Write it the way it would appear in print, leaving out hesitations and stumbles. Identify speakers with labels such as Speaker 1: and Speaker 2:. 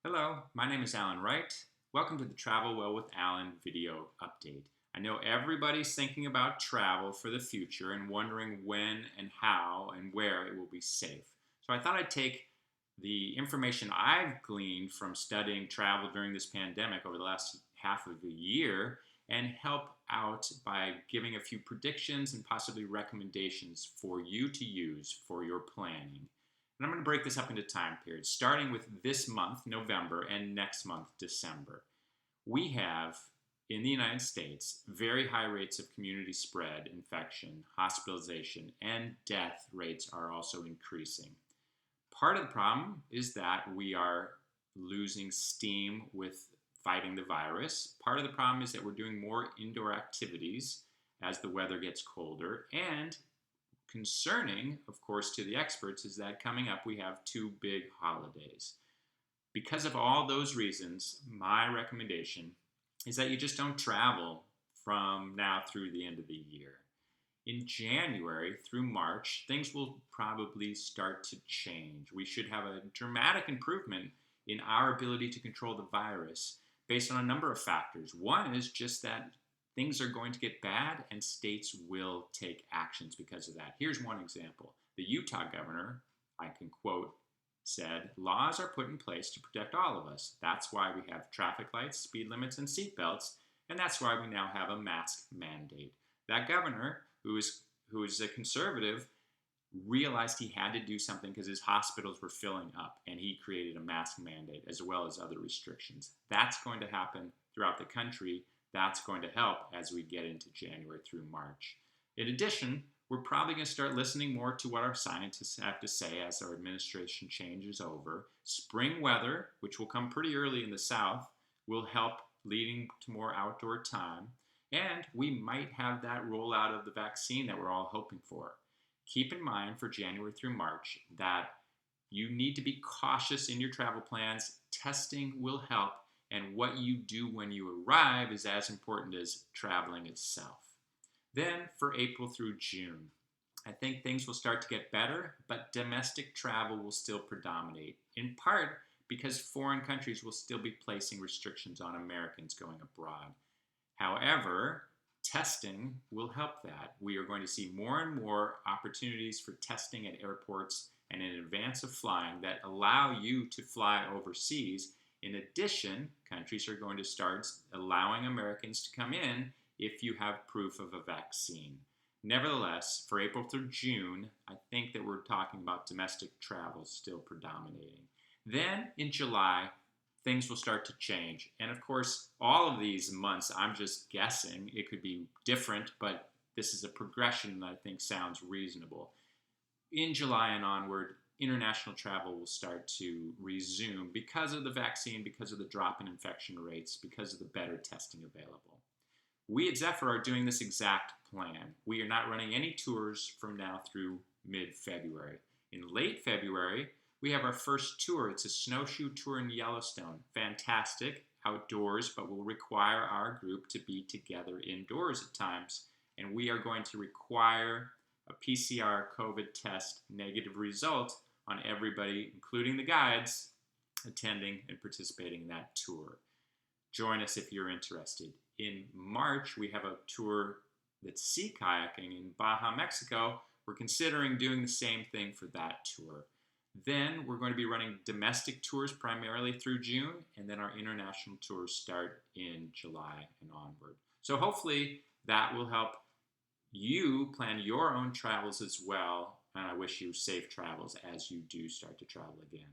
Speaker 1: Hello, my name is Allan Wright. Welcome to the Travel Well with Allan video update. I know everybody's thinking about travel for the future and wondering when and how and where it will be safe. So I thought I'd take the information I've gleaned from studying travel during this pandemic over the last half of a year and help out by giving a few predictions and possibly recommendations for you to use for your planning. And I'm going to break this up into time periods, starting with this month, November, and next month, December. We have, in the United States, very high rates of community spread, infection, hospitalization, and death rates are also increasing. Part of the problem is that we are losing steam with fighting the virus. Part of the problem is that we're doing more indoor activities as the weather gets colder, and concerning, of course, to the experts is that coming up we have two big holidays. Because of all those reasons, my recommendation is that you just don't travel from now through the end of the year. In January through March, things will probably start to change. We should have a dramatic improvement in our ability to control the virus based on a number of factors. One is just that things are going to get bad and states will take actions because of that. Here's one example. The Utah governor, I can quote, said, "Laws are put in place to protect all of us. That's why we have traffic lights, speed limits, and seatbelts, and that's why we now have a mask mandate." That governor, who is a conservative, realized he had to do something because his hospitals were filling up, and he created a mask mandate as well as other restrictions. That's going to happen throughout the country. That's going to help as we get into January through March. In addition, we're probably going to start listening more to what our scientists have to say as our administration changes over. Spring weather, which will come pretty early in the south, will help, leading to more outdoor time. And we might have that rollout of the vaccine that we're all hoping for. Keep in mind for January through March that you need to be cautious in your travel plans. Testing will help. And what you do when you arrive is as important as traveling itself. Then for April through June, I think things will start to get better, but domestic travel will still predominate, in part because foreign countries will still be placing restrictions on Americans going abroad. However, testing will help that. We are going to see more and more opportunities for testing at airports and in advance of flying that allow you to fly overseas. In addition, countries are going to start allowing Americans to come in if you have proof of a vaccine. Nevertheless, for April through June, I think that we're talking about domestic travel still predominating. Then in July, things will start to change. And of course, all of these months, I'm just guessing, it could be different, but this is a progression that I think sounds reasonable. In July and onward, international travel will start to resume because of the vaccine, because of the drop in infection rates, because of the better testing available. We at Zephyr are doing this exact plan. We are not running any tours from now through mid-February. In late February, we have our first tour. It's a snowshoe tour in Yellowstone. Fantastic, outdoors, but will require our group to be together indoors at times. And we are going to require a PCR COVID test negative result on everybody, including the guides, attending and participating in that tour. Join us if you're interested. In March, we have a tour that's sea kayaking in Baja, Mexico. We're considering doing the same thing for that tour. Then we're going to be running domestic tours primarily through June, and then our international tours start in July and onward. So hopefully that will help you plan your own travels as well. And I wish you safe travels as you do start to travel again.